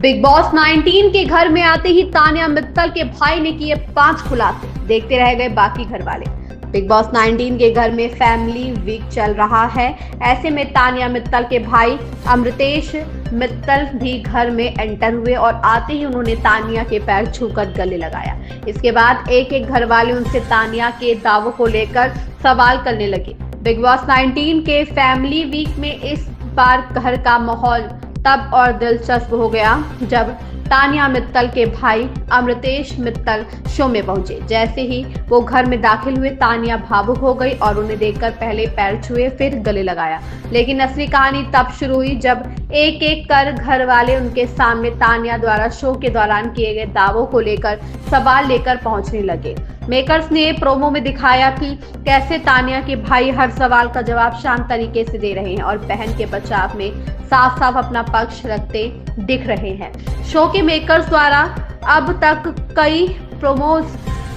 Big boss 19 के घर में आते ही तान्या मित्तल के भाई ने किए 5 खुलासे। देखते रह गए बाकी घर वाले। बिग बॉस 19 के घर में फैमिली वीक चल रहा है। ऐसे में तान्या मित्तल के भाई अमृतेश मित्तल भी घर में एंटर हुए और आते ही उन्होंने तान्या के पैर छूकर गले लगाया। इसके बाद एक एक घर वाले उनसे तान्या के दावों को लेकर सवाल करने लगे। बिग बॉस 19 के फैमिली वीक में इस बार घर का माहौल तब और दिलचस्प हो गया जब तान्या मित्तल के भाई अमृतेश मित्तल शो में पहुंचे। जैसे ही वो घर में दाखिल हुए, तान्या भावुक हो गई और उन्हें देखकर पहले पैर छुए फिर गले लगाया। लेकिन असली कहानी तब शुरू हुई जब एक एक कर घर वाले उनके सामने तान्या द्वारा शो के दौरान किए गए दावों को लेकर सवाल लेकर पहुंचने लगे। मेकर्स ने प्रोमो में दिखाया कि कैसे तान्या के भाई हर सवाल का जवाब शांत तरीके से दे रहे हैं और बहन के बचाव में साफ साफ अपना पक्ष रखते दिख रहे हैं। शो के मेकर्स द्वारा अब तक कई प्रोमोज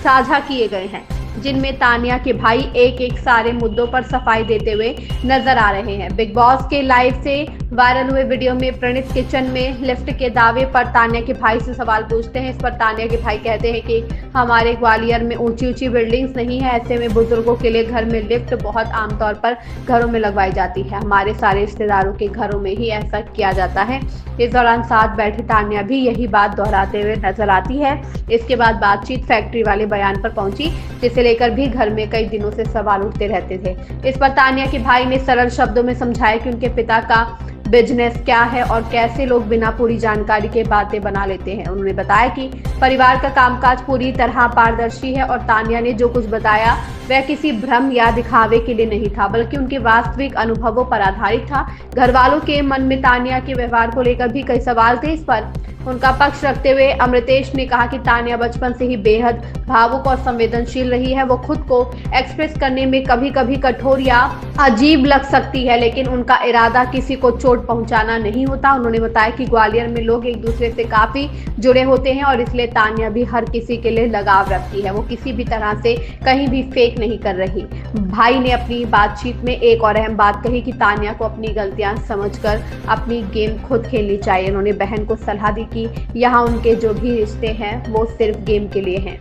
साझा किए गए हैं जिनमें तान्या के भाई एक एक सारे मुद्दों पर सफाई देते हुए नजर आ रहे हैं। बिग बॉस के लाइव से वायरल हुए वीडियो में प्रणीत किचन में लिफ्ट के दावे पर तान्या के भाई से सवाल पूछते हैं। इस पर तान्या के भाई कहते हैं कि हमारे ग्वालियर में ऊंची ऊंची बिल्डिंग्स नहीं है, ऐसे में बुजुर्गों के लिए घर में लिफ्ट बहुत आमतौर पर घरों में लगवाई जाती है। हमारे सारे रिश्तेदारों के घरों में ही ऐसा किया जाता है। इस दौरान साथ बैठी तान्या भी यही बात दोहराते हुए नजर आती है। इसके बाद बातचीत फैक्ट्री वाले बयान पर पहुंची, जिसे लेकर भी घर में कई दिनों से सवाल उठते रहते थे। इस पर तान्या के भाई ने सरल शब्दों में समझाया कि उनके पिता का बिजनेस क्या है और कैसे लोग बिना पूरी जानकारी के बातें बना लेते हैं। उन्होंने बताया कि परिवार का कामकाज पूरी तरह पारदर्शी है और तान्या ने जो कुछ बताया वह किसी भ्रम या दिखावे के लिए नहीं था, बल्कि उनके वास्तविक अनुभवों पर आधारित था। घर वालों के मन में तान्या के व्यवहार को लेकर भी कई सवाल थे। इस पर उनका पक्ष रखते हुए अमृतेश ने कहा कि तान्या बचपन से ही बेहद भावुक और संवेदनशील रही है। वो खुद को एक्सप्रेस करने में कभी कभी कठोर या अजीब लग सकती है, लेकिन उनका इरादा किसी को चोट पहुंचाना नहीं होता। उन्होंने बताया कि ग्वालियर में लोग एक दूसरे से काफी जुड़े होते हैं और इसलिए तान्या भी हर किसी के लिए लगाव रखती है। वो किसी भी तरह से कहीं भी फेक नहीं कर रही। भाई ने अपनी बातचीत में एक और अहम बात कही कि तान्या को अपनी गलतियां समझकर अपनी गेम खुद खेलनी चाहिए। उन्होंने बहन को सलाह दी कि यहाँ उनके जो भी रिश्ते हैं वो सिर्फ गेम के लिए हैं।